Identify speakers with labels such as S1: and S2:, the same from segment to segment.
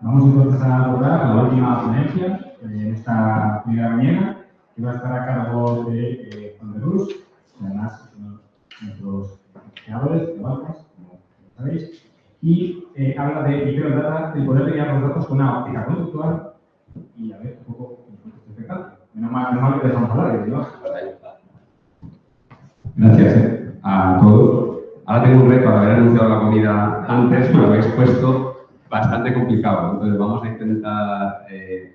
S1: Vamos entonces a abordar la última ponencia en esta primera mañana, que va a estar a cargo de Juan de Rus, que además es uno de nuestros creadores de Valcas, como sabéis, y habla de Big Data, el poder ligar los datos con una óptica conductual y a ver un poco este espectáculo. Menos mal que dejamos hablar, ¿no?
S2: Gracias a todos. Ahora tengo un reto, al haber anunciado la comida antes, me lo habéis puesto bastante complicado. Entonces vamos a intentar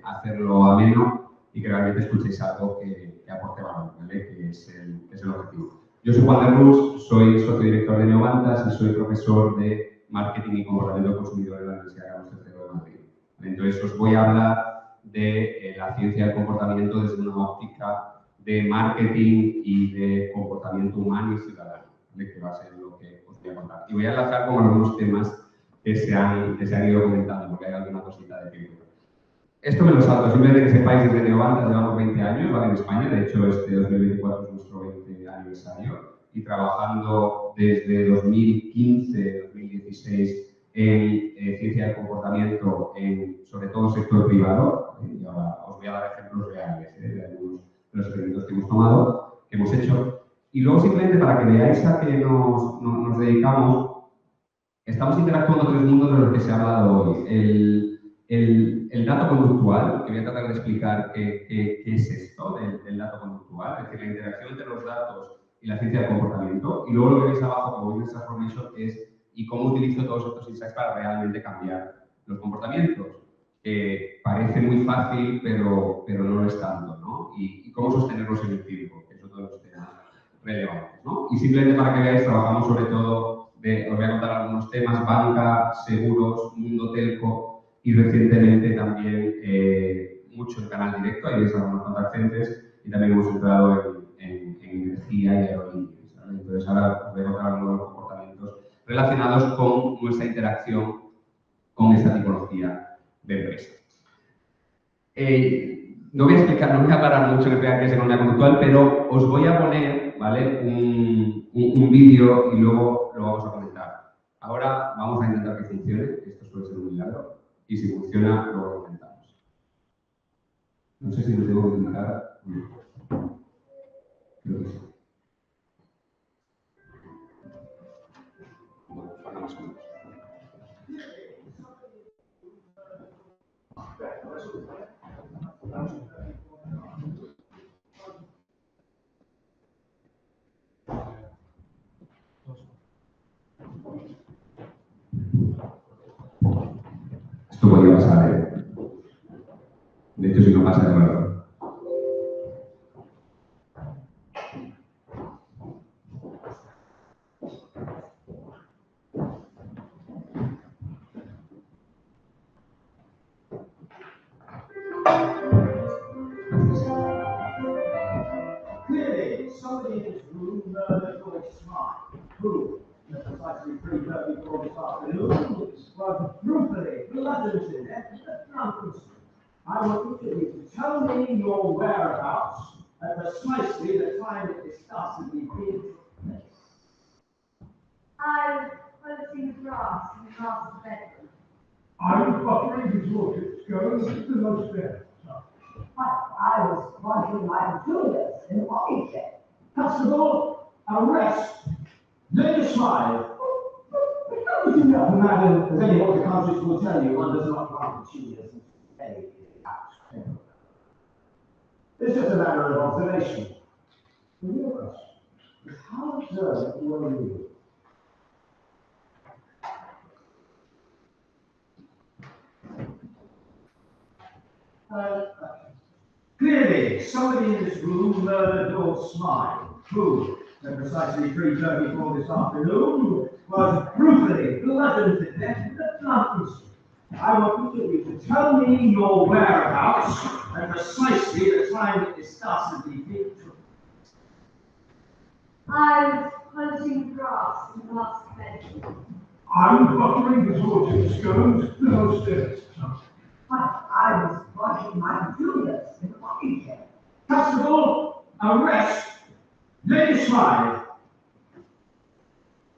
S2: hacerlo ameno y que realmente escuchéis algo que aporte valor, ¿vale? Que es el objetivo. Yo soy Juan de Rus, soy socio director de Neovantas y soy profesor de Marketing y Comportamiento del Consumidor en la Universidad Carlos III de Madrid. Entonces os voy a hablar de la ciencia del comportamiento desde una óptica de marketing y de comportamiento humano y ciudadano, ¿vale? Que va a ser lo que os voy a contar. Y voy a enlazar con algunos temas que se han ido comentando, porque hay alguna cosita de tiempo. Esto me lo salto, simplemente que sepáis que desde Neovantas llevamos 20 años, ¿vale? En España, de hecho este 2024 es nuestro 20 aniversario, y trabajando desde 2015-2016 en ciencia del comportamiento, sobre todo el sector privado, y ahora os voy a dar ejemplos reales de algunos de los experimentos que hemos tomado, que hemos hecho. Y luego simplemente para que veáis a qué nos dedicamos, estamos interactuando con el mundo de lo que se ha hablado hoy. El dato conductual, que voy a tratar de explicar qué es esto del dato conductual, es decir, la interacción entre los datos y la ciencia del comportamiento. Y luego lo que veis abajo, como Business Transformation, es y cómo utilizo todos estos insights para realmente cambiar los comportamientos. Parece muy fácil, pero no lo es tanto, ¿no? Y cómo sostenerlos en el tiempo, que es otro de los temas relevantes, ¿no? Y simplemente para que veáis, trabajamos sobre todo, os voy a contar algunos temas, banca, seguros, mundo telco y recientemente también mucho en canal directo, ahí veis algunos contact centers y también hemos entrado en energía y aerolíneas, ¿vale? Entonces ahora os voy a contar algunos de los comportamientos relacionados con nuestra interacción con esta tipología de empresa. No voy a explicar, no voy a parar mucho en explicar qué es economía conductual, pero os voy a poner, ¿vale? un vídeo y luego lo vamos a comentar. Ahora vamos a intentar que funcione, esto suele ser un milagro, y si funciona, luego lo comentamos. No sé si lo tengo que indicar. Creo que sí. Bueno, para más o menos. Esto podría pasar, ¿eh? De hecho, si no pasa, es verdad.
S3: Clearly, somebody in this room murdered or smart. Who? Precisely 3:30 before this afternoon, was brutally bludgeoned to death at Drunkenson. I want each of you to tell me your whereabouts at precisely the time that this dastardly deed took place.
S4: I was closing the grass in the master's bedroom.
S3: I was buffering his lordship's going to the most there. I was washing my Julius in the walking shed. Constable, arrest! Lady Smile. How did you know? Madam, as any horticulturist will tell you, one does not plant Julius in any house. It's just a matter of observation. The real question is how observant were you? Clearly, somebody in this room murdered Lord Smile, who, at precisely 3:30 before this afternoon, was brutally bludgeoned to death at Drunkenson. I want each of you to tell me your whereabouts at precisely the time that this dastardly deed took place.
S4: I was closing the grass in the master's bedroom.
S3: I was buffering his lordship's going to the most there.
S5: I was washing my Julius in the walking shed.
S3: Constable, arrest! Lady Smile.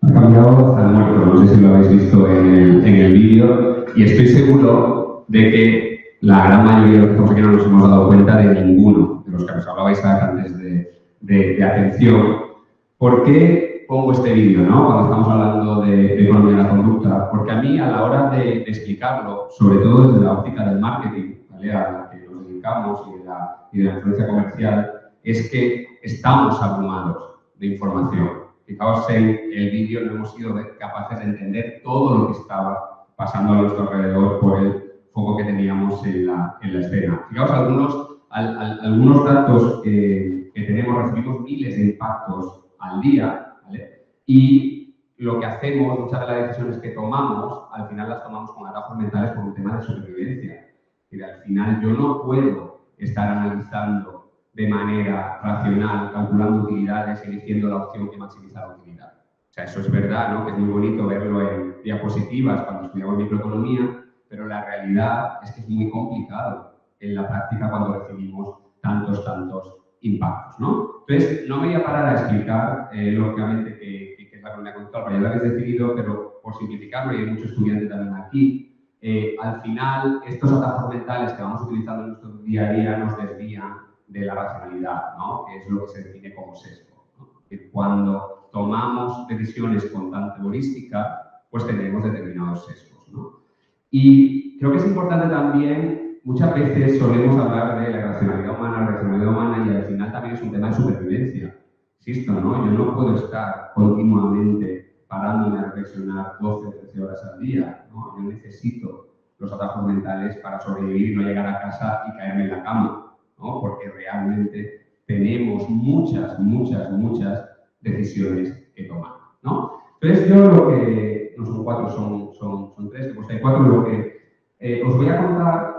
S2: Ha cambiado pájaro está muerto, no sé si lo habéis visto en el vídeo, y estoy seguro de que la gran mayoría de los que estamos aquí no nos hemos dado cuenta de ninguno de los que os hablaba Isaac antes de atención. ¿Por qué pongo este vídeo, ¿no? Cuando estamos hablando de economía de la conducta? Porque a mí, a la hora de explicarlo, sobre todo desde la óptica del marketing, ¿vale?, a la que nos dedicamos y de la influencia comercial, es que estamos abrumados de información. Fijaos, en el vídeo no hemos sido capaces de entender todo lo que estaba pasando a nuestro alrededor por el foco que teníamos en la escena. Fijaos, algunos datos que tenemos, recibimos miles de impactos al día, ¿vale? Y lo que hacemos, muchas de las decisiones que tomamos, al final las tomamos con atajos mentales por un tema de supervivencia. Y al final yo no puedo estar analizando de manera racional, calculando utilidades, eligiendo la opción que maximiza la utilidad. O sea, eso es verdad, ¿no?, que es muy bonito verlo en diapositivas cuando estudiamos microeconomía, pero la realidad es que es muy complicado en la práctica cuando recibimos tantos impactos, ¿no? Entonces, no me voy a parar a explicar, lógicamente, qué es la economía conductual, porque ya lo habéis definido, pero por simplificarlo, y hay muchos estudiantes también aquí, al final, estos atajos mentales que vamos utilizando en nuestro día a día nos desvían de la racionalidad, ¿no?, que es lo que se define como sesgo, ¿no? Que cuando tomamos decisiones con tanta heurística, pues tenemos determinados sesgos, ¿no? Y creo que es importante también, muchas veces solemos hablar de la racionalidad humana, y al final también es un tema de supervivencia. Insisto, ¿no? Yo no puedo estar continuamente parándome a reflexionar 12 o 13 horas al día, ¿no? Yo necesito los atajos mentales para sobrevivir y no llegar a casa y caerme en la cama, ¿no? Porque realmente tenemos muchas decisiones que tomar, ¿no? Entonces yo lo que, no son 4, son 3, pues hay 4, lo que os voy a contar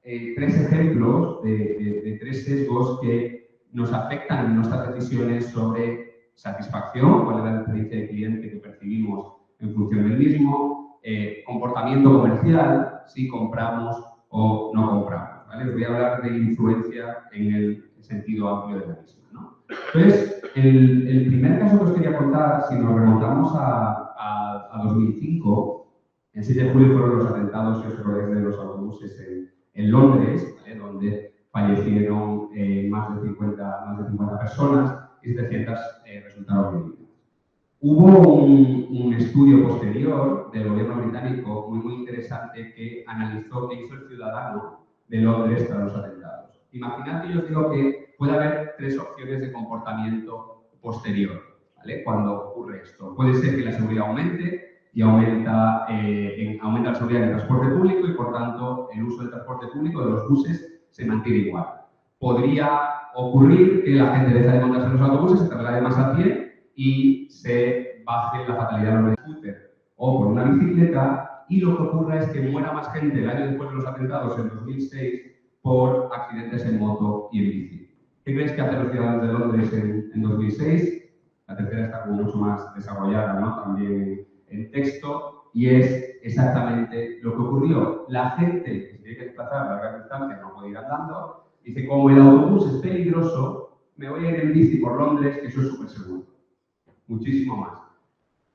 S2: 3 ejemplos de 3 sesgos que nos afectan en nuestras decisiones sobre satisfacción, cuál es la experiencia de cliente que percibimos en función del mismo, comportamiento comercial, si compramos o no compramos, ¿vale? Os voy a hablar de influencia en el sentido amplio de la misma, ¿no? Entonces, el primer caso que os quería contar, si nos remontamos a 2005, el 7 de julio fueron los atentados, si os acordáis, de los autobuses en Londres, ¿vale?, donde fallecieron más de 50 personas y 700 resultaron heridas. Hubo un estudio posterior del gobierno británico muy interesante que analizó qué hizo el ciudadano de Londres tras los atentados. Imaginad que yo os digo que puede haber 3 opciones de comportamiento posterior, ¿vale?, cuando ocurre esto. Puede ser que la seguridad aumente y aumenta la seguridad en el transporte público y, por tanto, el uso del transporte público, de los buses, se mantiene igual. Podría ocurrir que la gente deje de montarse en los autobuses, se traslade más a pie y se baje la fatalidad por un scooter o por una bicicleta, y lo que ocurra es que muera más gente el año después de los atentados, en 2006, por accidentes en moto y en bici. ¿Qué creéis que hacen los ciudadanos de Londres en 2006? La tercera está como mucho más desarrollada, ¿no?, también en texto, y es exactamente lo que ocurrió. La gente que se tiene que desplazar a larga distancia, no puede ir andando, dice, como el autobús es peligroso, me voy a ir en bici por Londres, que eso es súper seguro. Muchísimo más.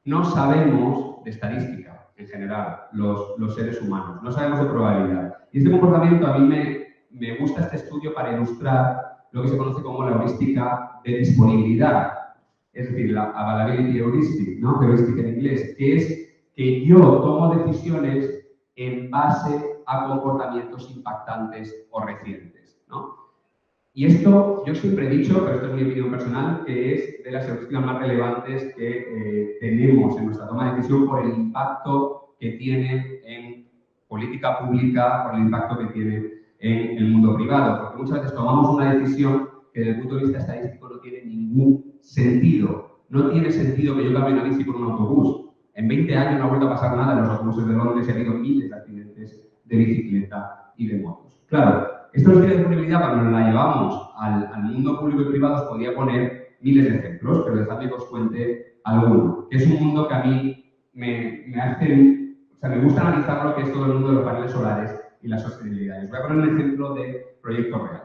S2: No sabemos de estadística, en general, los seres humanos. No sabemos de probabilidad. Y este comportamiento, a mí me gusta este estudio para ilustrar lo que se conoce como la heurística de disponibilidad. Es decir, la availability heuristic, ¿no?, heurística en inglés, que es que yo tomo decisiones en base a comportamientos impactantes o recientes, ¿no? Y esto, yo siempre he dicho, pero esto es mi opinión personal, que es de las heurísticas más relevantes que tenemos en nuestra toma de decisión por el impacto que tiene en política pública, por el impacto que tiene en el mundo privado. Porque muchas veces tomamos una decisión que desde el punto de vista estadístico no tiene ningún sentido. No tiene sentido que yo cambie una bici por un autobús. En 20 años no ha vuelto a pasar nada en los autobuses de Londres y ha habido miles de accidentes de bicicleta y de motos. Claro, esto no tiene disponibilidad, cuando nos la llevamos al mundo público y privado, os podría poner miles de ejemplos, pero dejadme que os cuente alguno, que es un mundo que a mí me gusta analizar lo que es todo el mundo de los paneles solares y la sostenibilidad. Os voy a poner un ejemplo de proyecto real.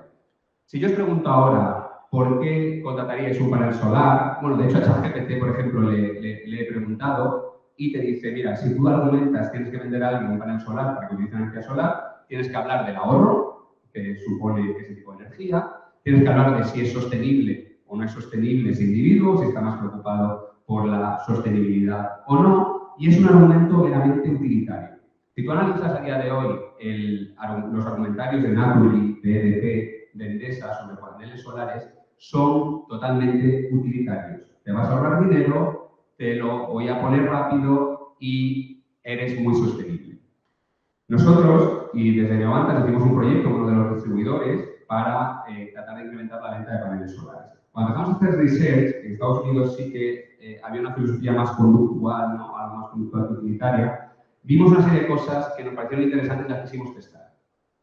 S2: Si yo os pregunto ahora por qué contrataríais un panel solar, bueno, de hecho a ChatGPT, por ejemplo, le he preguntado, y te dice, mira, si tú argumentas tienes que vender a alguien un panel solar para que utilice energía solar, tienes que hablar del ahorro que supone ese tipo de energía, tienes que hablar de si es sostenible o no es sostenible ese individuo, si está más preocupado por la sostenibilidad o no, y es un argumento meramente utilitario. Si tú analizas a día de hoy los argumentarios de Naturgy, de EDP, de Endesa sobre paneles solares, son totalmente utilitarios. Te vas a ahorrar dinero, te lo voy a poner rápido y eres muy sostenible. Nosotros, y desde Neovantas, hicimos un proyecto con uno de los distribuidores para tratar de incrementar la venta de paneles solares. Cuando empezamos a hacer research, en Estados Unidos sí que había una filosofía más conductual, ¿no? Algo más conductual que utilitaria. Vimos una serie de cosas que nos parecieron interesantes y las quisimos testar.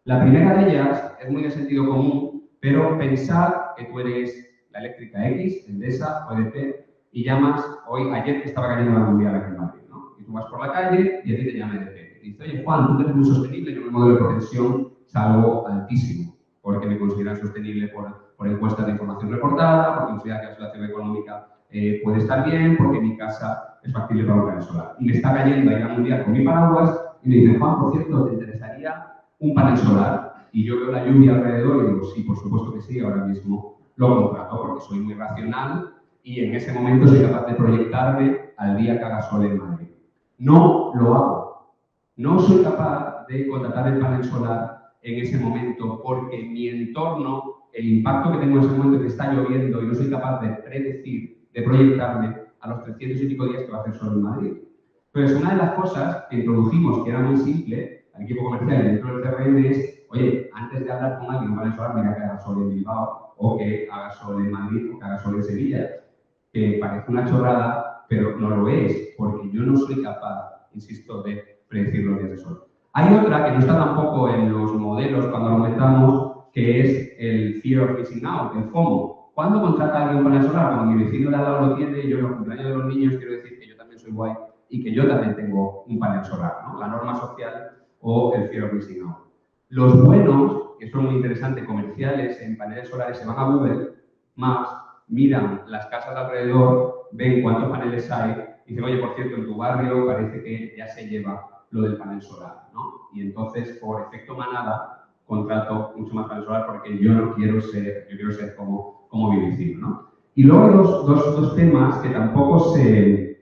S2: La primera de ellas es muy de sentido común, pero pensar que tú eres la eléctrica X, Endesa o EDP, y llamas, ayer que estaba cayendo la mundial aquí en Madrid, ¿no? Y tú vas por la calle y a ti te llama EDP. Y dice, oye Juan, tú eres muy sostenible, yo en el modelo de protección salgo altísimo, porque me consideran sostenible por encuestas de información reportada, porque consideran que la situación económica puede estar bien, porque mi casa es factible para un panel solar. Y me está cayendo ahí la mundial con mi paraguas y me dice, Juan, por cierto, ¿te interesaría un panel solar? Y yo veo la lluvia alrededor y digo, sí, por supuesto que sí, ahora mismo lo contrato porque soy muy racional y en ese momento soy capaz de proyectarme al día que haga sol en Madrid. No lo hago. No soy capaz de contratar el panel solar en ese momento porque mi entorno, el impacto que tengo en ese momento que está lloviendo y no soy capaz de predecir, de proyectarme a los 300 y pico días que va a hacer sol en Madrid. Entonces, una de las cosas que introdujimos, que era muy simple, al equipo comercial dentro del CRM es, oye, antes de hablar con alguien para solar, mira que haga sol en Bilbao, o que haga sol en Madrid, o que haga sol en Sevilla, que parece una chorrada, pero no lo es, porque yo no soy capaz, insisto, de predecir los días de sol. Hay otra que no está tampoco en los modelos cuando argumentamos, que es el fear of missing out, el FOMO. ¿Cuándo contrata alguien un panel solar? Cuando mi vecino de al lado lo tiene, yo en los cumpleaños de los niños quiero decir que yo también soy guay y que yo también tengo un panel solar, ¿no? La norma social o el fear of missing out. Los buenos, que son muy interesantes, comerciales en paneles solares, se van a Google Maps, miran las casas alrededor, ven cuántos paneles hay y dicen, oye, por cierto, en tu barrio parece que ya se lleva lo del panel solar, ¿no? Y entonces, por efecto manada, contrato mucho más panel solar porque yo no quiero ser, yo quiero ser como mi vecino, ¿no? Y luego hay dos temas que tampoco se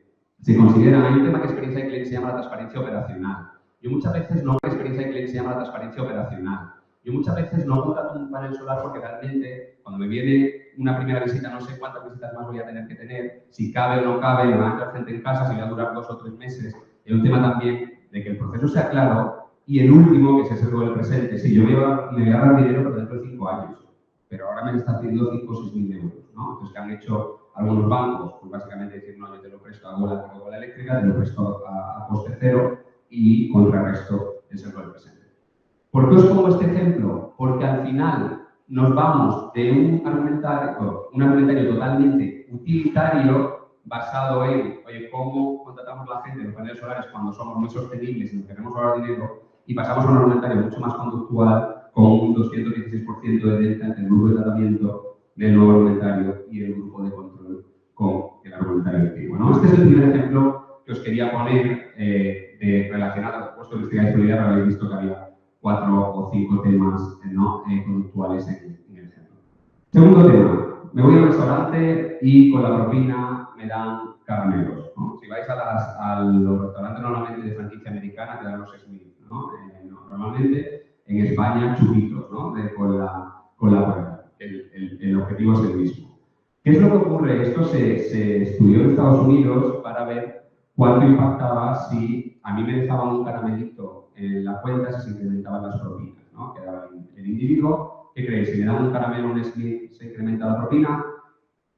S2: consideran. Hay un tema que experiencia de cliente se llama la transparencia operacional. Yo muchas veces no experiencia de cliente se llama la transparencia operacional. Yo muchas veces no contrato un panel solar porque realmente cuando me viene una primera visita no sé cuántas visitas más voy a tener que tener, si cabe o no cabe, me va a entrar gente en casa, si va a durar 2 o 3 meses. Es un tema también de que el proceso sea claro. Y el último, que es el del presente, si yo me voy a dar dinero pero dentro de 5 años, pero ahora me está pidiendo 5 o 6 mil euros, ¿no? Entonces, que han hecho algunos bancos, pues básicamente decir, no, yo te lo presto a bola eléctrica, te lo presto a coste cero y contrarresto el seguro del presente. ¿Por qué os pongo este ejemplo? Porque al final nos vamos de un argumentario totalmente utilitario basado en, oye, cómo contratamos la gente en los paneles solares cuando somos muy sostenibles y nos queremos ahorrar dinero, y pasamos a un argumentario mucho más conductual con un 216% de delta entre el grupo de tratamiento del nuevo argumentario y el grupo de control con el argumentario antiguo, ¿no? Este es el primer ejemplo que os quería poner relacionado, puesto que estoy estudiando, pero habéis visto que había 4 o 5 temas conductuales en el ejemplo. Segundo tema, me voy a un restaurante y con la propina me dan caramelos, ¿no? Si vais a los restaurantes normalmente de franquicia americana te dan los Smith, ¿no? Normalmente en España chupitos, ¿no? Con la puerta. El objetivo es el mismo. ¿Qué es lo que ocurre? Esto se estudió en Estados Unidos para ver cuánto impactaba si a mí me dejaban un caramelito en la cuenta si se incrementaban las propinas, ¿no? Quedaba el individuo. ¿Qué creéis? Si le dan un caramelo, un Smith, se incrementa la propina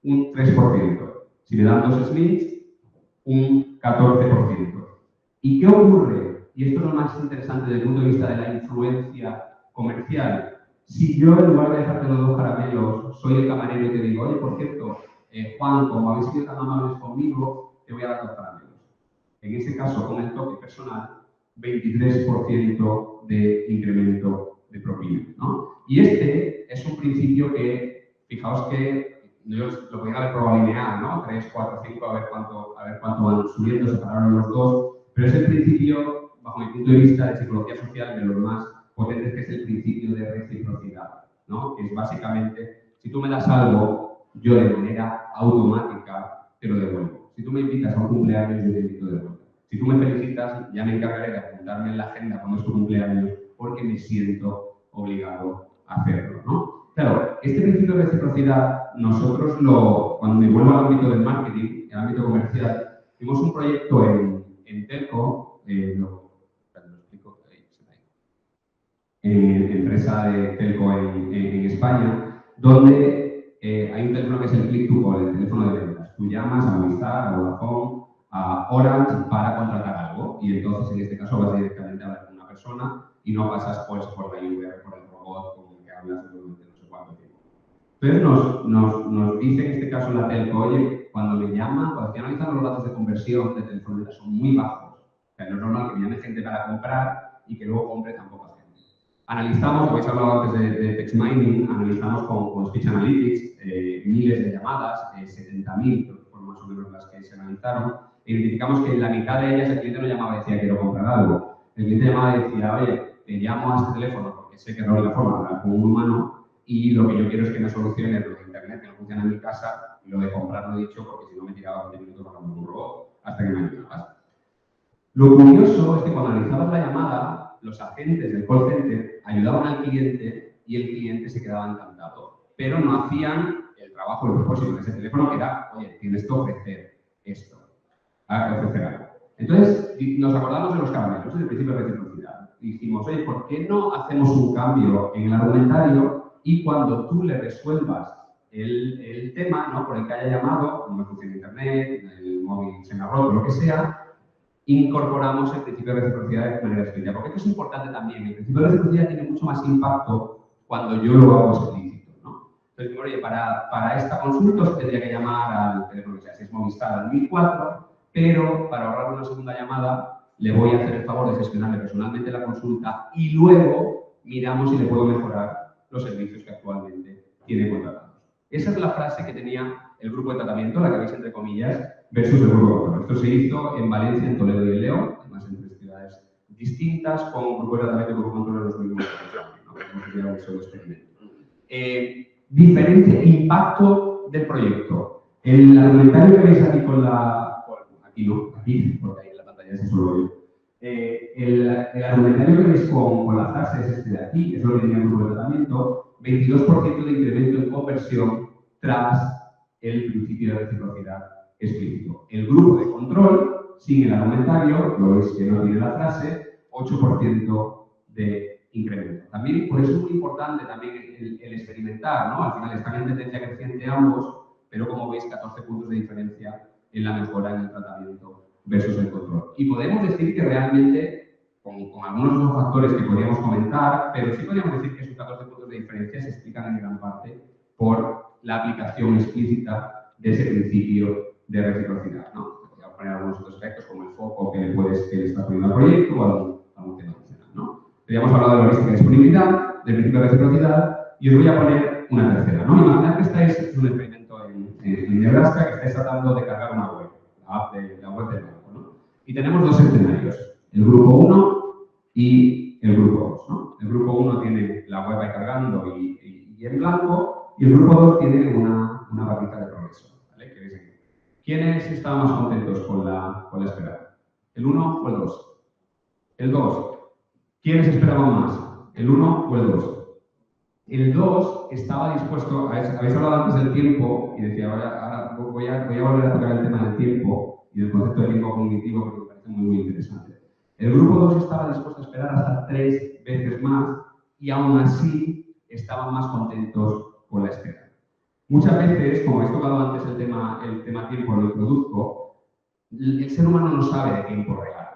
S2: un 3%. Si le dan 2 Smiths, un 14%. ¿Y qué ocurre? Y esto es lo más interesante desde el punto de vista de la influencia comercial. Si yo, en lugar de dejarte los 2 caramelos, soy el camarero y te digo, oye, por cierto, Juan, como habéis sido tan amables conmigo, te voy a dar 2 caramelos. En ese caso, con el toque personal, 23% de incremento de propina, ¿no? Y este es un principio que, fijaos que ellos lo podían haber probado lineal, ¿no? 3, 4, 5, a ver cuánto van subiendo, separaron los dos. Pero es el principio, bajo mi punto de vista, de psicología social, de los más potentes, que es el principio de reciprocidad, ¿no? Que es básicamente, si tú me das algo, yo de manera automática te lo devuelvo. Si tú me invitas a un cumpleaños, yo te invito de vuelta. Si tú me felicitas, ya me encargaré de apuntarme en la agenda cuando es tu cumpleaños, porque me siento obligado a hacerlo, ¿no? Claro, este principio de reciprocidad, nosotros cuando me vuelvo al ámbito del marketing, el ámbito comercial, hicimos un proyecto en Telco, lo explico, empresa de Telco en España, donde hay un teléfono que es el click to call, el teléfono de ventas. Tú llamas a Movistar, a Vodafone, a Orange para contratar algo, y entonces en este caso vas directamente a hablar con una persona y no pasas pues, por la IVR, por el robot con el que hablas durante no sé cuánto tiempo. Entonces nos dice en este caso la telco, oye, cuando me llaman, cuando estoy analizando los datos de conversión de telefonía son muy bajos. O sea, no es normal que me llame gente para comprar y que luego compre tan poca gente. Analizamos, habéis hablado antes de text mining, analizamos con Speech Analytics miles de llamadas, 70.000 fueron más o menos las que se analizaron. Identificamos que en la mitad de ellas el cliente no llamaba y decía quiero comprar algo. El cliente llamaba y decía, oye, te llamo a este teléfono porque sé que no hay la forma de hablar con un humano y lo que yo quiero es que me solucione lo de internet que no funciona en mi casa y lo de comprar lo he dicho porque si no me tiraba 20 minutos hablando con un robot hasta que me ayudabas. Lo curioso es que cuando analizabas la llamada, los agentes del call center ayudaban al cliente y el cliente se quedaba encantado, pero no hacían el trabajo, el propósito de ese teléfono que era, oye, tienes que ofrecer esto. Ofrecer algo. Entonces, nos acordamos de los caramelos, del principio de reciprocidad. Dijimos, oye, ¿por qué no hacemos un cambio en el argumentario y cuando tú le resuelvas el tema, ¿no? Por el que haya llamado, como funciona internet, el móvil se me ha roto, lo que sea, incorporamos el principio de reciprocidad de manera explícita? Porque esto es importante también. El principio de reciprocidad tiene mucho más impacto cuando yo lo hago explícito, ¿no? Entonces, oye, para esta consulta os tendría que llamar al teléfono que sea, si es Movistar, al 1004, pero para ahorrar una segunda llamada le voy a hacer el favor de gestionarle personalmente la consulta y luego miramos si le puedo mejorar los servicios que actualmente tiene contratados. Esa es la frase que tenía el grupo de tratamiento, la que veis entre comillas, versus el grupo de control. Esto se hizo en Valencia, en Toledo y en León, además en tres ciudades distintas, con un grupo de tratamiento y grupo de control en los mismos diferente impacto del proyecto. El argumentario que veis aquí con la... Aquí no, aquí, porque ahí en la pantalla es solo yo. El argumentario que veis con la frase es este de aquí, es lo que tenía el grupo de tratamiento, 22% de incremento en conversión tras el principio de reciprocidad explícito. El grupo de control, sin el argumentario, lo veis que no tiene la frase, 8% de incremento. También, por eso es muy importante también el experimentar, ¿no? Al final están en tendencia creciente ambos, pero como veis, 14 puntos de diferencia en la mejora en el tratamiento versus el control. Y podemos decir que realmente, con algunos otros factores que podríamos comentar, pero sí podríamos decir que esos 14 puntos de diferencia se explican en gran parte por la aplicación explícita de ese principio de reciprocidad, ¿no? Voy a poner algunos otros aspectos como el foco que le está poniendo al proyecto o algún tema adicional, ¿no? Ya hemos hablado de la heurística de disponibilidad, del principio de reciprocidad, y os voy a poner una tercera, ¿no? Imaginad que estáis en un experimento en Nebraska, que estáis tratando de cargar una web, la web del banco, ¿no? Y tenemos dos escenarios, el grupo 1 y el grupo 2, ¿no? El grupo 1 tiene la web ahí cargando y en blanco, y el grupo 2 tiene una barrita de progreso, ¿vale? Que veis aquí. ¿Quiénes estaban más contentos con la espera? ¿El 1 o el 2? El 2. ¿Quiénes esperaban más? ¿El 1 o el 2? El 2 estaba dispuesto, habéis hablado antes del tiempo y decía, ahora voy a volver a tocar el tema del tiempo y del concepto de tiempo cognitivo porque me parece muy interesante. El grupo 2 estaba dispuesto a esperar hasta 3 veces más y aún así estaban más contentos con la espera. Muchas veces, como habéis tocado antes el tema tiempo, lo introduzco, el ser humano no sabe de tiempo real,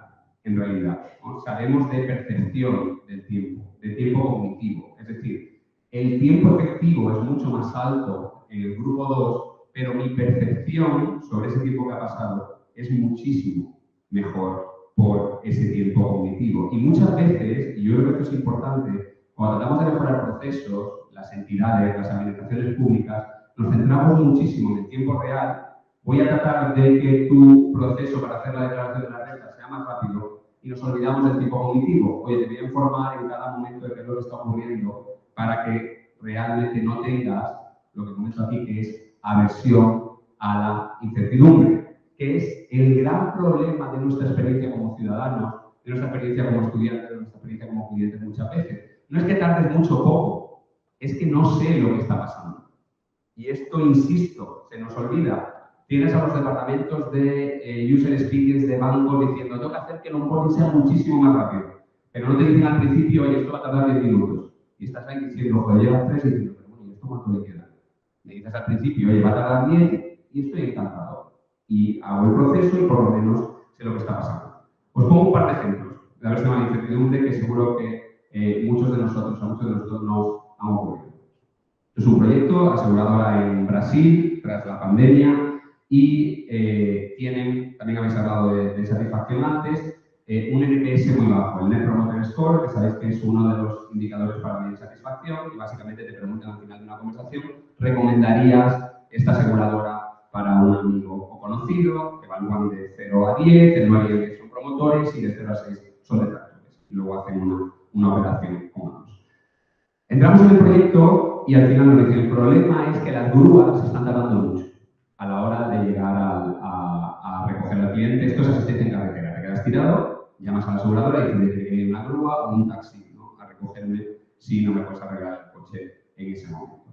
S2: en realidad, ¿no? Sabemos de percepción del tiempo, de tiempo cognitivo. Es decir, el tiempo efectivo es mucho más alto en el grupo 2, pero mi percepción sobre ese tiempo que ha pasado es muchísimo mejor por ese tiempo cognitivo. Y muchas veces, y yo creo que esto es importante, cuando tratamos de mejorar procesos, las entidades, las administraciones públicas, nos centramos muchísimo en el tiempo real, voy a tratar de que tu proceso para hacer la declaración de la renta sea más rápido y nos olvidamos del tiempo cognitivo. Oye, te voy a informar en cada momento de qué es lo que está ocurriendo para que realmente no tengas lo que comento aquí, que es aversión a la incertidumbre, que es el gran problema de nuestra experiencia como ciudadanos, de nuestra experiencia como estudiantes, de nuestra experiencia como clientes muchas veces. No es que tardes mucho o poco, es que no sé lo que está pasando. Y esto, insisto, se nos olvida. Tienes a los departamentos de User Experience de bancos diciendo tengo que hacer que el onboarding sea muchísimo más rápido. Pero no te dicen al principio, oye, esto va a tardar 10 minutos. Y estás ahí diciendo, joder, llevas 3 y diciendo, pero bueno, ¿y esto cuánto le queda? Me dices al principio, oye, va a tardar 10 y estoy encantado. Y hago el proceso y por lo menos sé lo que está pasando. Os pongo un par de ejemplos de la versión de la incertidumbre que seguro que muchos de nosotros nos han ocurrido. Es un proyecto aseguradora en Brasil tras la pandemia y tienen, también habéis hablado de satisfacción antes, un NPS muy bajo, el Net Promoter Score, que sabéis que es uno de los indicadores para medir satisfacción y básicamente te preguntan al final de una conversación, ¿recomendarías esta aseguradora para un amigo o conocido? Evalúan de 0 a 10, el 9 y el 10 son promotores y de 0 a 6 son detractores. Y luego hacen una operación con ambos. Entramos en el proyecto y al final nos dicen, el problema es que las grúas están tardando mucho a la hora de llegar a recoger al cliente. Esto es asistencia en carretera. Te quedas tirado, llamas a la aseguradora y dices que hay una grúa o un taxi, ¿no?, a recogerme si no me puedes arreglar el coche en ese momento.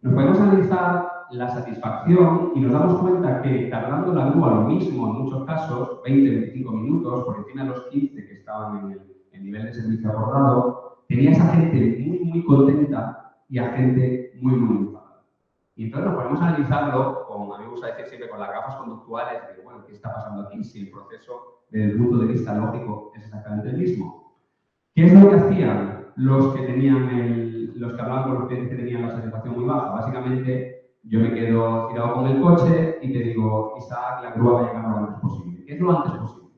S2: Nos podemos analizar la satisfacción y nos damos cuenta que tardando la grúa lo mismo en muchos casos, 20-25 minutos, por encima de los 15 que estaban en el nivel de servicio acordado, tenías a gente muy, muy contenta y a gente muy, muy enfadada. Y entonces nos podemos analizarlo, como a mí me gusta decir siempre, con las gafas conductuales, de, bueno, ¿qué está pasando aquí? Si el proceso, desde el punto de vista lógico, es exactamente el mismo. ¿Qué es lo que hacían los que hablaban con los clientes que tenían la satisfacción muy baja? Básicamente, yo me quedo tirado con el coche y te digo, Isaac, la grúa va a llegar lo antes posible. ¿Qué es lo antes posible?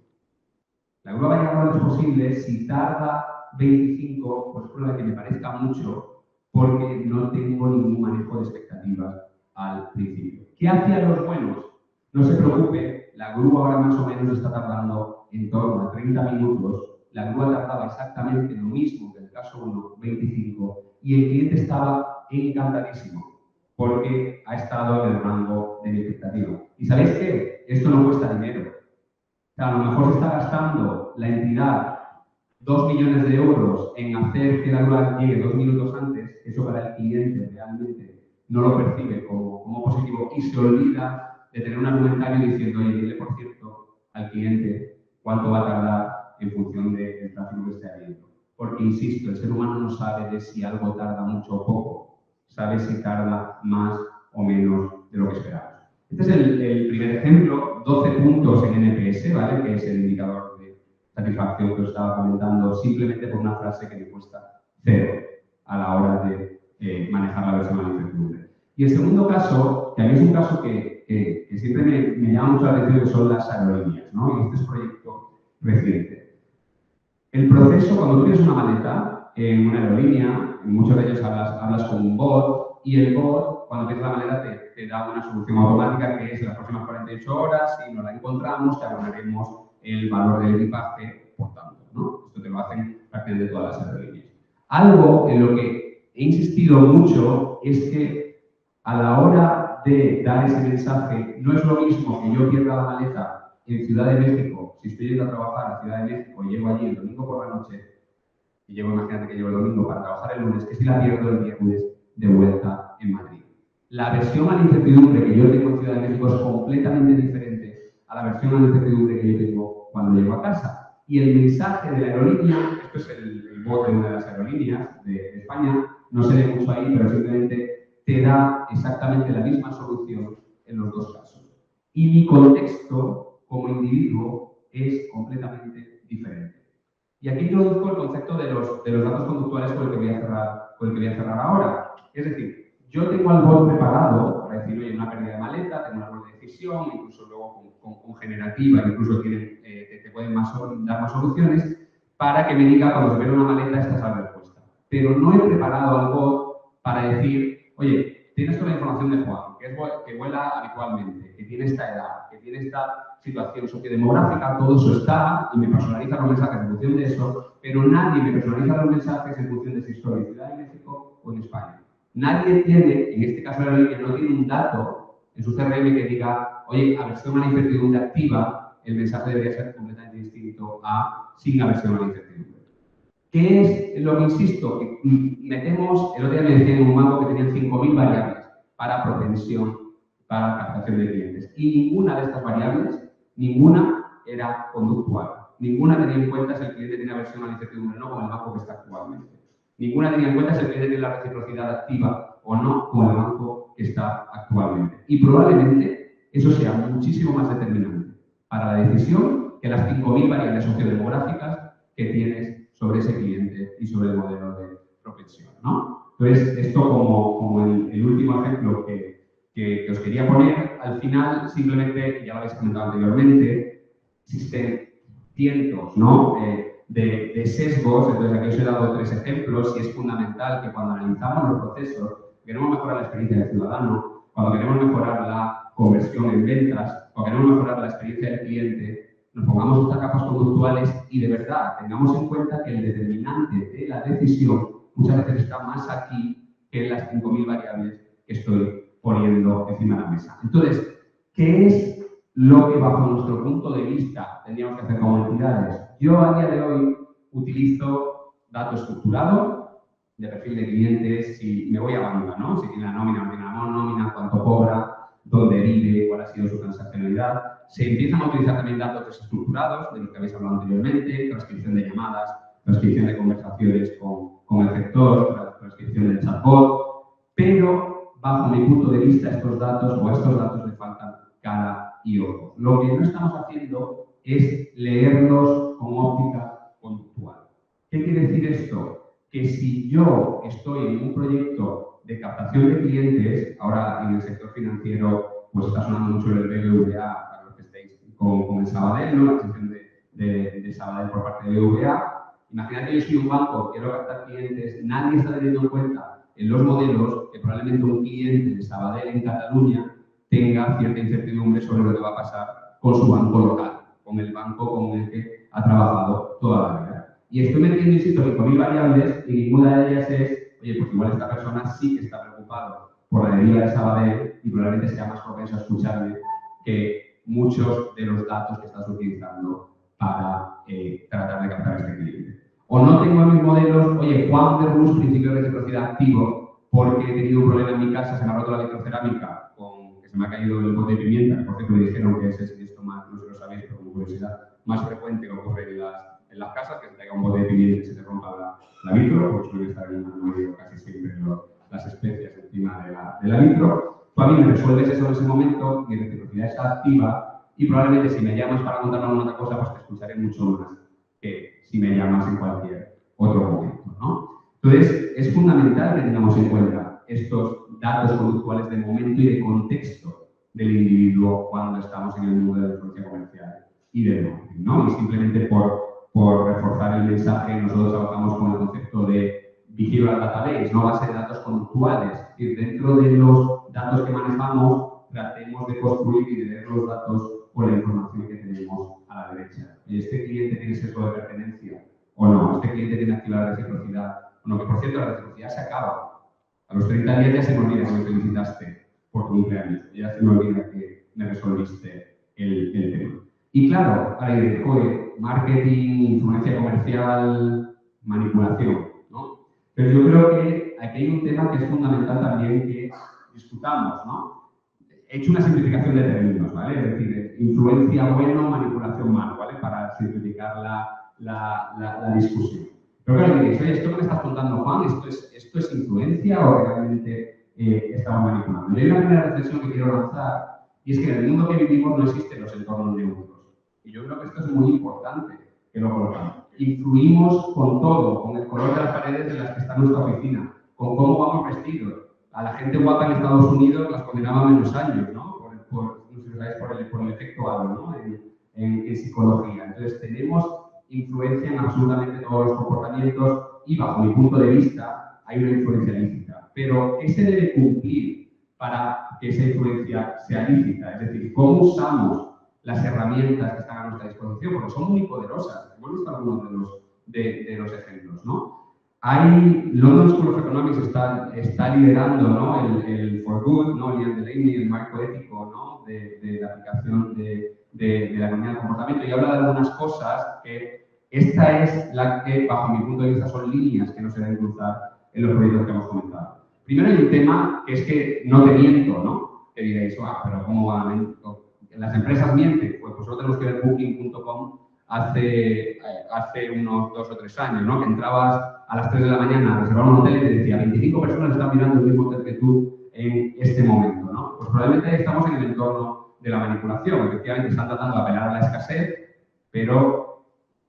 S2: La grúa va a llegar lo antes posible. Si tarda 25, pues prueba que me parezca mucho, porque no tengo ningún manejo de expectativas al principio. ¿Qué hacían los buenos? No se preocupe, la grúa ahora más o menos está tardando en torno a 30 minutos. La grúa tardaba exactamente lo mismo que en el caso 1, 25, y el cliente estaba encantadísimo, porque ha estado en el rango de mi expectativa. ¿Y sabéis qué? Esto no cuesta dinero. O sea, a lo mejor se está gastando la entidad 2 millones de euros en hacer que la grúa llegue 2 minutos antes. Eso para el cliente realmente no lo percibe como positivo y se olvida de tener un argumentario diciendo, oye, dile por cierto al cliente cuánto va a tardar en función del tráfico que esté habiendo. Porque, insisto, el ser humano no sabe de si algo tarda mucho o poco, sabe si tarda más o menos de lo que esperamos. Este es el primer ejemplo, 12 puntos en NPS, ¿vale?, que es el indicador de satisfacción que os estaba comentando, simplemente por una frase que me cuesta 0 a la hora de manejar la versión de la incertidumbre. Y el segundo caso, que a mí es un caso que siempre me llama mucho la atención, que son las aerolíneas, ¿no? Y este es un proyecto reciente. El proceso, cuando tú tienes una maleta en una aerolínea, en muchos de ellos hablas con un bot, y el bot, cuando tienes la maleta, te da una solución automática que es en las próximas 48 horas, si no la encontramos, te abonaremos el valor del equipaje por tanto, ¿no? Esto te lo hacen prácticamente todas las aerolíneas. Algo en lo que he insistido mucho es que a la hora de dar ese mensaje, no es lo mismo que yo pierda la maleta en Ciudad de México, si estoy yendo a trabajar a Ciudad de México y llego allí el domingo por la noche, y imagínate que llevo el domingo para trabajar el lunes, que si la pierdo el viernes de vuelta en Madrid. La versión a la incertidumbre que yo tengo en Ciudad de México es completamente diferente a la versión a la incertidumbre que yo tengo cuando llego a casa. Y el mensaje de la aerolínea, esto es el bot de una de las aerolíneas de España, no se ve mucho ahí, pero simplemente te da exactamente la misma solución en los dos casos. Y mi contexto como individuo es completamente diferente. Y aquí introduzco el concepto de los datos conductuales con el que voy a cerrar ahora. Es decir, yo tengo al bot preparado para decir, oye, una pérdida de maleta, tengo una árbol de decisión, incluso luego con generativa, incluso te pueden dar más soluciones, para que me diga cuando se pierde una maleta, esta es la respuesta. Pero no he preparado al bot para decir, oye, tienes toda la información de Juan, que vuela habitualmente, que tiene esta edad, que tiene esta situación sociodemográfica, todo eso está y me personaliza los mensajes en función de eso, pero nadie me personaliza los mensajes en función de si estoy en Ciudad de México o en España. Nadie tiene, en este caso de la línea, no tiene un dato en su CRM que diga, oye, aversión a la incertidumbre activa, el mensaje debería ser completamente distinto a sin aversión a la incertidumbre. ¿Qué es lo que insisto? Que metemos, el otro día me decían en un banco que tenían 5.000 variables para propensión, para captación de clientes. Y ninguna de estas variables, ninguna era conductual. Ninguna tenía en cuenta si el cliente tiene aversión a la incertidumbre o no con el banco que está actualmente. Ninguna tenía en cuenta si el cliente tiene la reciprocidad activa o no con el banco que está actualmente. Y probablemente eso sea muchísimo más determinante para la decisión que las 5.000 variables sociodemográficas que tienes sobre ese cliente y sobre el modelo de propensión, ¿no? Entonces, esto como el último ejemplo que os quería poner, al final, simplemente, ya lo habéis comentado anteriormente, existen cientos, ¿no? de sesgos, entonces aquí os he dado 3 ejemplos y es fundamental que cuando analizamos los procesos, queremos mejorar la experiencia del ciudadano, cuando queremos mejorar la conversión en ventas, cuando queremos mejorar la experiencia del cliente, nos pongamos estas capas conductuales y de verdad tengamos en cuenta que el determinante de la decisión muchas veces está más aquí que en las 5.000 variables que estoy poniendo encima de la mesa. Entonces, ¿qué es lo que bajo nuestro punto de vista tendríamos que hacer como entidades? Yo a día de hoy utilizo dato estructurado de perfil de clientes, si me voy a banca, ¿no? Si tiene la nómina, no tiene la nómina, cuánto cobra, dónde vive, cuál ha sido su transaccionalidad. Se empiezan a utilizar también datos desestructurados, de los que habéis hablado anteriormente, transcripción de llamadas, transcripción de conversaciones con el sector, transcripción del chatbot, pero bajo mi punto de vista estos datos le faltan cara y ojo. Lo que no estamos haciendo es leerlos con óptica conductual. ¿Qué quiere decir esto? Que si yo estoy en un proyecto de captación de clientes, ahora en el sector financiero pues está sonando mucho el BBVA, para los que estéis con el Sabadell, ¿no? La adquisición de Sabadell por parte de BBVA. Imaginad que yo soy un banco, quiero captar clientes, nadie está teniendo en cuenta en los modelos que probablemente un cliente de Sabadell en Cataluña tenga cierta incertidumbre sobre lo que va a pasar con su banco local, con el banco con el que ha trabajado toda la vida. Y estoy metiendo, insisto, 5.000 variables y ninguna de ellas es, oye, pues igual esta persona sí que está preocupado por la deriva de Sabadell y probablemente sea más propenso a escucharme que muchos de los datos que estás utilizando para tratar de captar a este cliente. O no tengo en mis modelos, oye, Juan de Rus, principio de reciprocidad activo, porque he tenido un problema en mi casa, se me ha roto la vitrocerámica, que se me ha caído el bote de pimienta, porque me dijeron que ese es esto más, no sé si lo sabéis, pero como curiosidad, más frecuente que ocurre en las casas, que se caiga un bote de pimienta y se te rompa la vitro, pues suele estar en un medio casi siempre las especias encima de la vitro. Tú a mí me resuelves eso en ese momento, mi reciprocidad está activa y probablemente si me llamas para contarme alguna cosa, pues te escucharé mucho más que si me llamas en cualquier otro momento, ¿no? Entonces, es fundamental que tengamos en cuenta estos datos conductuales de momento y de contexto del individuo cuando estamos en el mundo de la influencia comercial y del marketing, ¿no? Y simplemente por reforzar el mensaje, nosotros trabajamos con el concepto de behavioral database, ¿no? Base de datos conductuales. Es decir, dentro de los datos que manejamos, tratemos de construir y de leer los datos con la información que tenemos a la derecha. ¿Este cliente tiene sesgo de pertenencia o no? ¿Este cliente tiene activada la reciprocidad o no? Que por cierto, la reciprocidad se acaba. A los 30 días ya se me olvida que me felicitaste por tu cumpleaños. Ya se me olvida que me resolviste el tema. Y claro, ahora diré, joder, marketing, influencia comercial, manipulación, ¿no? Pero yo creo que aquí hay un tema que es fundamental también que discutamos, ¿no? He hecho una simplificación de términos, ¿vale? Es decir, influencia bueno, manipulación malo, ¿vale? Para simplificar la discusión. Pero claro, diréis, oye, ¿esto que me estás contando, Juan, esto es influencia o realmente estamos manipulando? Y hay una primera reflexión que quiero lanzar, y es que en el mundo que vivimos no existen los entornos neutros. Y yo creo que esto es muy importante que lo colocamos. Influimos con todo, con el color de las paredes en las que está nuestra oficina, con cómo vamos vestidos. A la gente guapa en Estados Unidos las condenaba a menos años, ¿no? No sé si sabéis, por el efecto halo, ¿no? En psicología. Entonces, tenemos influencia en absolutamente todos los comportamientos y, bajo mi punto de vista, hay una influencia lícita. Pero, ¿qué se debe cumplir para que esa influencia sea lícita. Es decir, cómo usamos las herramientas que están a nuestra disposición, porque son muy poderosas. Hemos visto algunos de los ejemplos, ¿no? London School of Economics está liderando, ¿no? el For Good, ¿no? El Ian Delaney, el marco ético, ¿no? de la aplicación de la economía del comportamiento, y habla de algunas cosas que esta es la que, bajo mi punto de vista, son líneas que no se deben cruzar en los proyectos que hemos comentado. Primero hay un tema que es que no te miento, ¿no? Que diréis, pero ¿cómo van a mentir? Las empresas mienten. Pues nosotros tenemos que ver Booking.com hace unos 2 o 3 años, ¿no? Que entrabas a las 3 de la mañana a reservar un hotel y te decía 25 personas están mirando el mismo hotel que tú en este momento, ¿no? Pues probablemente estamos en el entorno de la manipulación. Efectivamente están tratando de apelar a la escasez, pero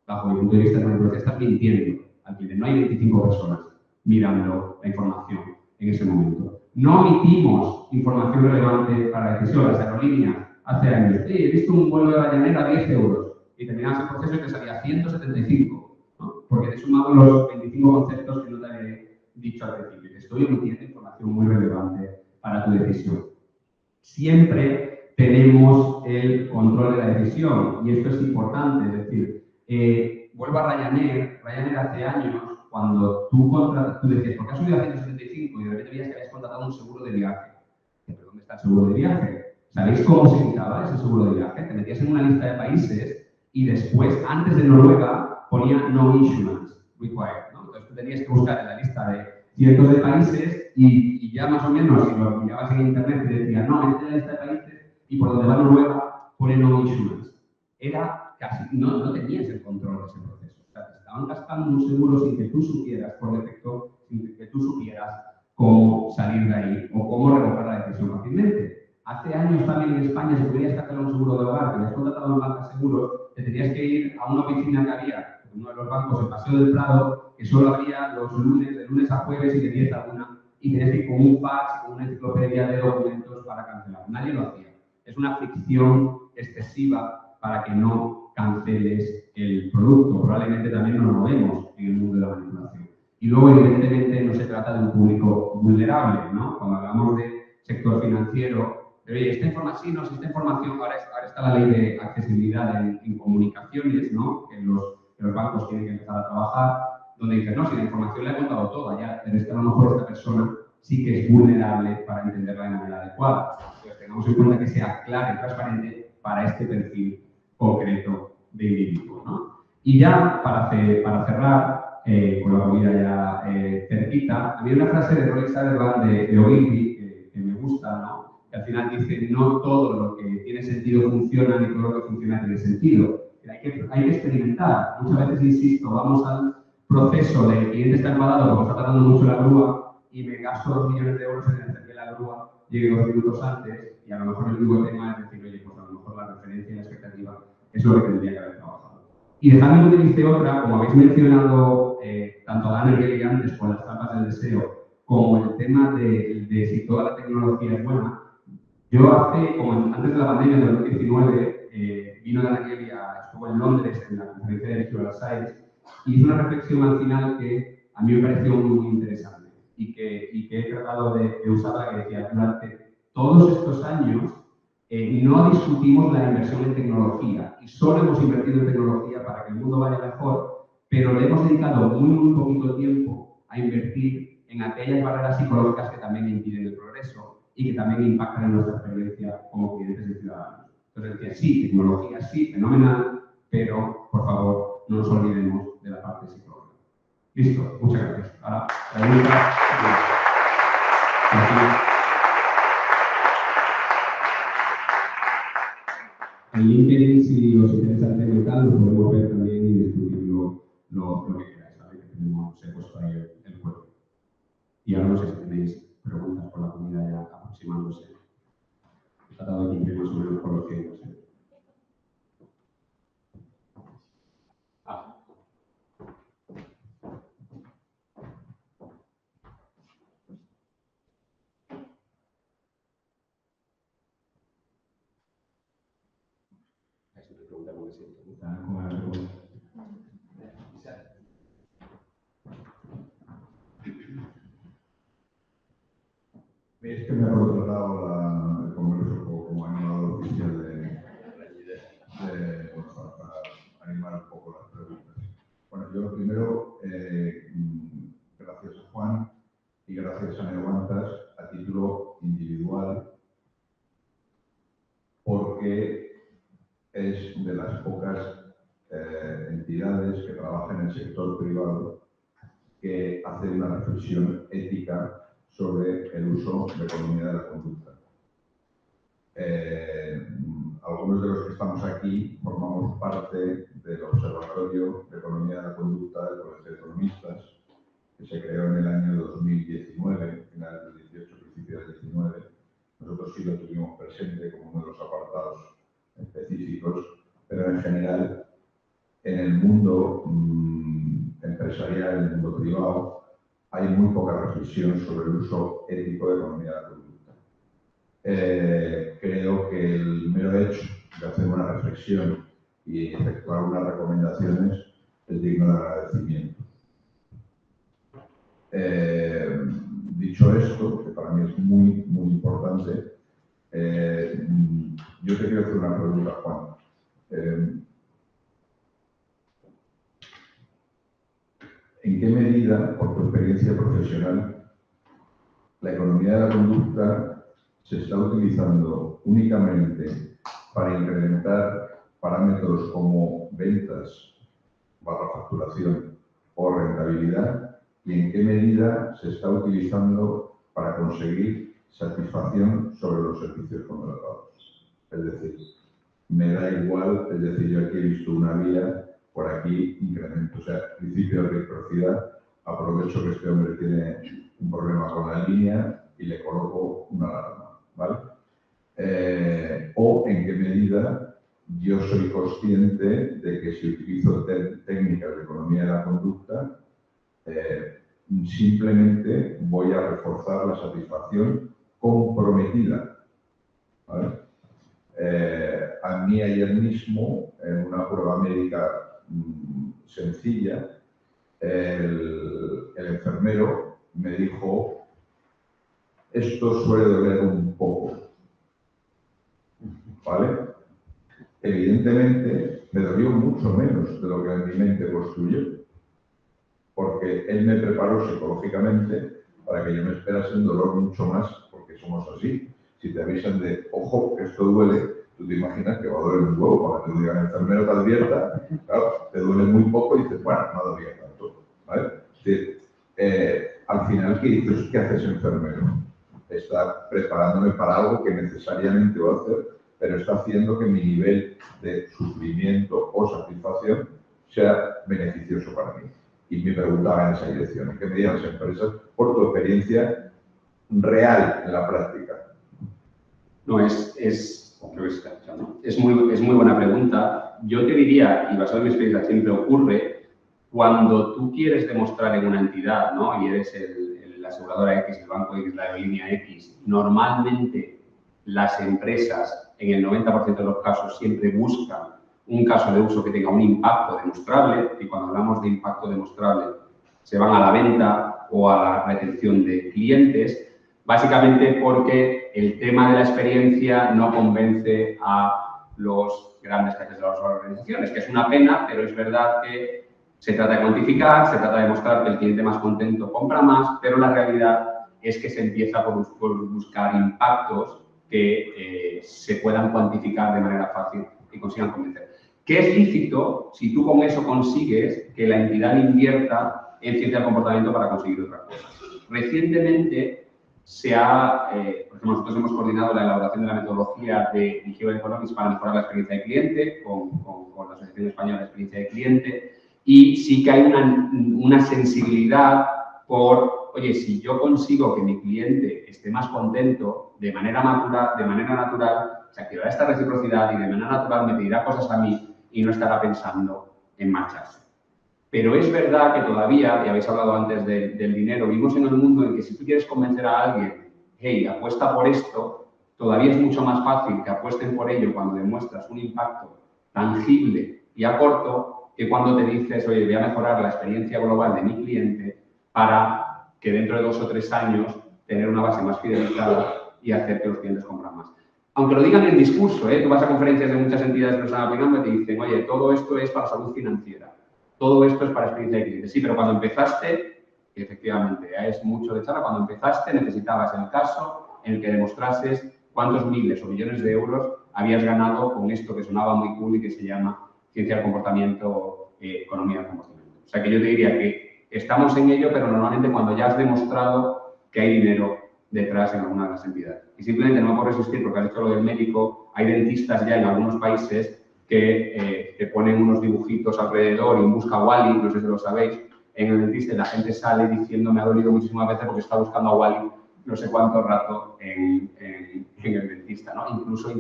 S2: bajo mi punto de vista de manipulación estás mintiendo al cliente. No hay 25 personas mirando la información en ese momento. No omitimos información relevante para la decisión. Las aerolíneas hace años, he visto un vuelo de Ryanair a 10 euros y terminabas el proceso y te salía 175, ¿no? Porque te sumado los 25 conceptos que no te había dicho al principio. Te estoy omitiendo información muy relevante para tu decisión. Siempre tenemos el control de la decisión y esto es importante, es decir, vuelvo a Ryanair hace años, cuando tú decías, ¿por qué has subido a 175? Y de repente veías que habías contratado un seguro de viaje. ¿Pero dónde está el seguro de viaje? ¿Sabéis cómo se quitaba ese seguro de viaje? Te metías en una lista de países y después, antes de Noruega, ponía no insurance required, ¿no? Entonces tú tenías que buscar en la lista de cientos de países y ya más o menos, si lo mirabas en internet, te decía, no, mete en la lista de países y por donde va Noruega pone no insurance. Era casi, no tenías el control de ese proceso. O sea, te estaban gastando un seguro sin que tú supieras, por defecto, sin que tú supieras cómo salir de ahí o cómo revocar la decisión fácilmente. Hace años también en España, si querías hacer un seguro de hogar, que habías contratado en banca seguros, te tenías que ir a una oficina que había en uno de los bancos en Paseo del Prado, que solo abría los lunes, de lunes a jueves y de 10 a 1, y tenías que ir con un fax, con una enciclopedia de documentos para cancelar. Nadie lo hacía. Es una fricción excesiva para que no canceles el producto. Probablemente también nos lo vemos en el mundo de la manipulación. Y luego, evidentemente, no se trata de un público vulnerable, ¿no? Cuando hablamos de sector financiero, pero oye, esta información, ahora está la ley de accesibilidad en comunicaciones, ¿no? Que los bancos tienen que empezar a trabajar, donde dicen, no, si la información la he contado toda, ya, pero es que a lo mejor esta persona sí que es vulnerable para entenderla de manera adecuada. Entonces, tengamos en cuenta que sea clara y transparente para este perfil concreto de individuo, ¿no? Y ya, para cerrar, con la comida ya cerquita, había una frase de Roy Sutherland de Ogilvy que me gusta, ¿no? Que al final dice, no todo lo que tiene sentido funciona, ni todo lo que funciona tiene sentido. Hay que experimentar. Muchas veces, insisto, vamos al proceso de el cliente está enfadado porque está tardando mucho la grúa y me gasto 2 millones de euros en hacer que la grúa llegue 2 minutos antes y a lo mejor el único tema es decir, oye, pues a lo mejor la referencia y la expectativa es lo que tendría que haber trabajado. Y dejadme que utilice otra, como habéis mencionado tanto Dan y Kelly antes con las trampas del deseo, como el tema de si toda la tecnología es buena. Yo antes de la pandemia de 2019, vino Daniel estuvo en Londres en la conferencia de Behavioral Science y hizo una reflexión al final que a mí me pareció muy interesante y que he tratado de usarla, que decía, durante todos estos años no discutimos la inversión en tecnología y solo hemos invertido en tecnología para que el mundo vaya mejor, pero le hemos dedicado muy poquito tiempo a invertir en aquellas barreras psicológicas que también impiden el progreso y que también impactan en nuestra experiencia como clientes y ciudadanos. Entonces decía, sí, tecnología, sí, fenomenal, pero por favor no nos olvidemos de la parte psicológica. Listo, muchas gracias. Ahora, preguntas. En LinkedIn, si os interesa el tema y tal, lo podemos ver también y discutirlo lo que queráis, ¿vale? Que tenemos puesto ahí el juego. Y ahora no sé si tenéis preguntas por la comida ya aproximándose. He tratado de cumplir más o menos por los tiempos.
S1: ¿Veis que me ha roto
S6: dado el Congreso como animador oficial para animar un poco las preguntas. Bueno, yo lo primero, gracias a Juan y gracias a Neobantas a título individual, porque es de las pocas entidades que trabajan en el sector privado que hace una reflexión ética sobre el uso de economía de la conducta. Algunos de los que estamos aquí formamos parte del Observatorio de Economía de la Conducta del Colegio de Economistas, que se creó en el año 2019, final del 18, principio del 19. Nosotros sí lo tuvimos presente como uno de los apartados específicos, pero en general en el mundo empresarial, en el mundo privado, hay muy poca reflexión sobre el uso ético de economía de la conducta. Creo que el mero hecho de hacer una reflexión y efectuar unas recomendaciones es digno de agradecimiento. Dicho esto, que para mí es muy, muy importante, yo te quiero hacer una pregunta, Juan. ¿En qué medida, por tu experiencia profesional, la economía de la conducta se está utilizando únicamente para incrementar parámetros como ventas, facturación o rentabilidad? ¿Y en qué medida se está utilizando para conseguir satisfacción sobre los servicios contratados? Es decir, me da igual, es decir, yo aquí he visto una vía, por aquí incremento, o sea, principio de reciprocidad, aprovecho que este hombre tiene un problema con la línea y le coloco una alarma, ¿vale? O en qué medida yo soy consciente de que si utilizo técnicas de economía de la conducta, simplemente voy a reforzar la satisfacción comprometida, ¿vale? A mí ayer mismo, en una prueba médica sencilla, el enfermero me dijo: esto suele doler un poco, ¿vale? Evidentemente me dolió mucho menos de lo que en mi mente construyó, porque él me preparó psicológicamente para que yo me esperase un dolor mucho más, porque somos así. Si te avisan de, ojo, que esto duele, tú te imaginas que va a doler un huevo. Cuando te digan, el enfermero te advierta, claro, te duele muy poco y dices, bueno, no dolía tanto, ¿vale? Es decir, al final, ¿qué haces, enfermero? Está preparándome para algo que necesariamente va a hacer, pero está haciendo que mi nivel de sufrimiento o satisfacción sea beneficioso para mí. Y me preguntaba en esa dirección, ¿en qué medida las empresas, por tu experiencia real en la práctica?
S2: No, es muy buena pregunta. Yo te diría, y basado en mi experiencia, siempre ocurre cuando tú quieres demostrar en una entidad, ¿no? Y eres la aseguradora X, el banco X, la aerolínea X, normalmente las empresas, en el 90% de los casos, siempre buscan un caso de uso que tenga un impacto demostrable, y cuando hablamos de impacto demostrable se van a la venta o a la retención de clientes, básicamente porque el tema de la experiencia no convence a los grandes jefes de las organizaciones, que es una pena, pero es verdad que se trata de cuantificar, se trata de demostrar que el cliente más contento compra más, pero la realidad es que se empieza por buscar impactos que se puedan cuantificar de manera fácil y consigan convencer. ¿Qué es lícito si tú con eso consigues que la entidad invierta en ciencia del comportamiento para conseguir otras cosas? Recientemente por ejemplo, nosotros hemos coordinado la elaboración de la metodología de Behavioral Economics para mejorar la experiencia de cliente con la Asociación Española de Experiencia de Cliente, y sí que hay una sensibilidad por, oye, si yo consigo que mi cliente esté más contento de manera natural, se activará esta reciprocidad y de manera natural me pedirá cosas a mí y no estará pensando en marcharse. Pero es verdad que todavía, y habéis hablado antes del dinero, vivimos en un mundo en que si tú quieres convencer a alguien, hey, apuesta por esto, todavía es mucho más fácil que apuesten por ello cuando demuestras un impacto tangible y a corto que cuando te dices, oye, voy a mejorar la experiencia global de mi cliente para que dentro de 2 o 3 años tener una base más fidelizada y hacer que los clientes compren más. Aunque lo digan en discurso, tú vas a conferencias de muchas entidades que lo están aplicando y te dicen, oye, todo esto es para salud financiera, todo esto es para experiencia de cliente. Sí, pero cuando empezaste, efectivamente, es mucho de charla, cuando empezaste necesitabas el caso en el que demostrases cuántos miles o millones de euros habías ganado con esto que sonaba muy cool y que se llama ciencia del comportamiento, economía del comportamiento. O sea que yo te diría que estamos en ello, pero normalmente cuando ya has demostrado que hay dinero detrás en alguna de las entidades. Y simplemente no me puedo resistir porque has dicho lo del médico, hay dentistas ya en algunos países que te ponen unos dibujitos alrededor y busca Wally, no sé si lo sabéis, en el dentista y la gente sale diciendo me ha dolido muchísimas veces porque está buscando a Wally no sé cuánto rato en el dentista, ¿no? Incluso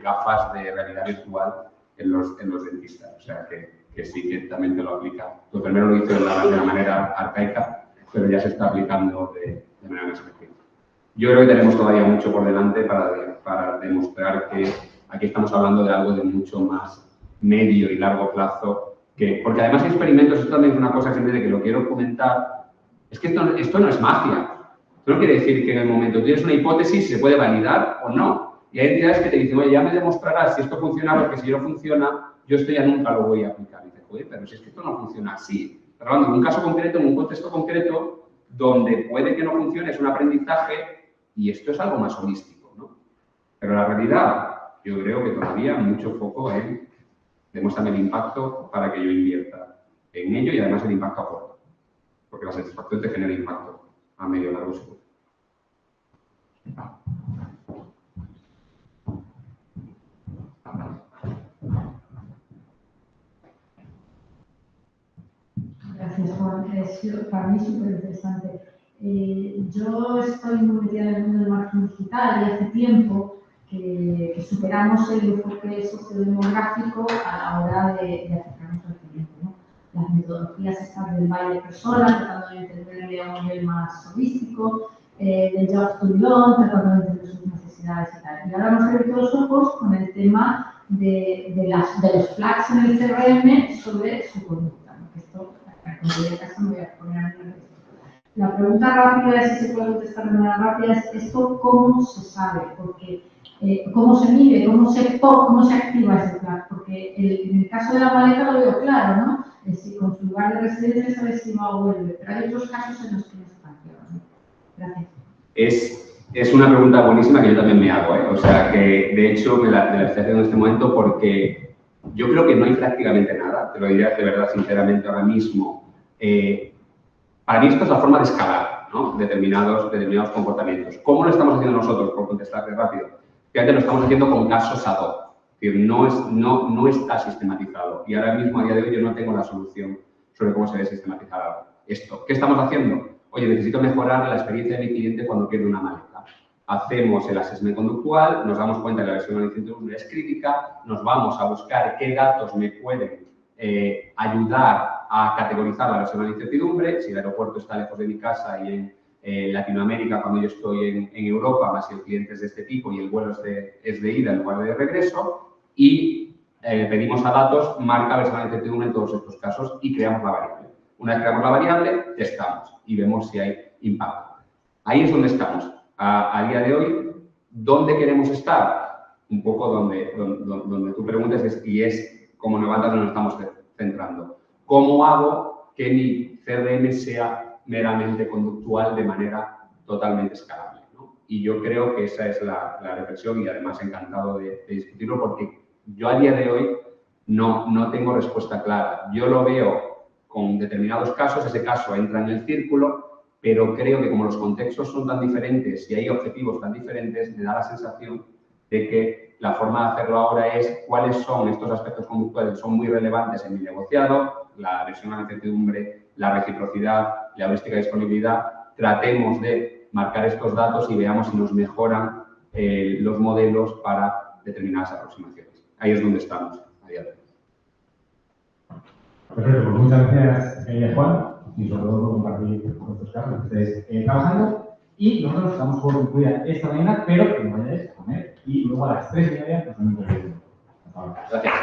S2: gafas de realidad virtual en los dentistas, o sea que sí que también te lo aplica. Tu primero lo hizo de la manera arcaica, pero ya se está aplicando de manera más efectiva. Yo creo que tenemos todavía mucho por delante para demostrar que aquí estamos hablando de algo de mucho más medio y largo plazo, porque además hay experimentos, esto también es una cosa siempre de que lo quiero comentar, es que esto no es magia. Esto no quiere decir que en el momento tienes una hipótesis se puede validar o no. Y hay entidades que te dicen, oye, ya me demostrarás si esto funciona, porque si no funciona, yo esto ya nunca lo voy a aplicar. Y dices, oye, pero si es que esto no funciona así. Pero hablando en un caso concreto, en un contexto concreto, donde puede que no funcione, es un aprendizaje, y esto es algo más holístico, ¿no? Pero la realidad, yo creo que todavía mucho foco en demuéstrame el impacto para que yo invierta en ello y además el impacto a corto. Porque la satisfacción te genera impacto a medio y largo seguro.
S7: Gracias, Juan. Para mí es súper interesante. Yo estoy muy metida en el mundo del marketing digital y hace tiempo que superamos el enfoque sociodemográfico a la hora de acercarnos al cliente, ¿no? Las metodologías estas del buyer persona, tratando de entenderle a un nivel más holístico, del job to belong, tratando de entender sus necesidades y tal. Y ahora hemos abierto los ojos con el tema de los flags en el CRM sobre su conducta, ¿no? Que esto, para concluir el caso, me voy a poner a hablar de esto. La pregunta rápida es, si se puede contestar de manera rápida, es esto cómo se sabe, porque cómo se mide, cómo se activa ese flag, porque en el caso de la maleta lo veo claro, ¿no? Si con su lugar de residencia sabe si va o vuelve, pero hay otros casos en los que no está claro, ¿no? Gracias.
S2: Es una pregunta buenísima que yo también me hago, ¿eh? O sea, que de hecho me la estoy haciendo en este momento porque yo creo que no hay prácticamente nada, te lo diría de verdad sinceramente ahora mismo. Para mí esto es la forma de escalar, ¿no? determinados comportamientos. ¿Cómo lo estamos haciendo nosotros? Por contestarte rápido. Fíjate, lo estamos haciendo con casos ad hoc. Es decir, no está sistematizado. Y ahora mismo, a día de hoy, yo no tengo la solución sobre cómo se debe sistematizar esto. ¿Qué estamos haciendo? Oye, necesito mejorar la experiencia de mi cliente cuando pierde una maleta. Hacemos el assessment conductual, nos damos cuenta que la versión de la incertidumbre es crítica, nos vamos a buscar qué datos me pueden ayudar a categorizar la versión de la incertidumbre. Si el aeropuerto está lejos de mi casa y en Latinoamérica, cuando yo estoy en Europa, más si el cliente es de este tipo y el vuelo es de ida en lugar de regreso, y pedimos a datos, marca versión de la incertidumbre en todos estos casos y creamos la variable. Una vez creamos la variable, testamos y vemos si hay impacto. Ahí es donde estamos. A día de hoy, ¿dónde queremos estar? Un poco donde tú preguntas y es como Novanta nos estamos centrando. ¿Cómo hago que mi CRM sea meramente conductual de manera totalmente escalable, ¿no? Y yo creo que esa es la reflexión y además encantado de discutirlo porque yo a día de hoy no tengo respuesta clara. Yo lo veo con determinados casos, ese caso entra en el círculo, pero creo que como los contextos son tan diferentes y hay objetivos tan diferentes, me da la sensación de que la forma de hacerlo ahora es cuáles son estos aspectos conductuales que son muy relevantes en mi negociado, la versión a la incertidumbre, la reciprocidad, la heurística de disponibilidad. Tratemos de marcar estos datos y veamos si nos mejoran los modelos para determinadas aproximaciones. Ahí es donde estamos a día de hoy.
S1: Perfecto, pues muchas gracias, Juan, y sobre todo por compartir vuestros casos que estáis trabajando. Y nosotros estamos por concluir esta mañana, pero que no vayáis a comer. Y luego a las 3:30 nos vemos. Gracias.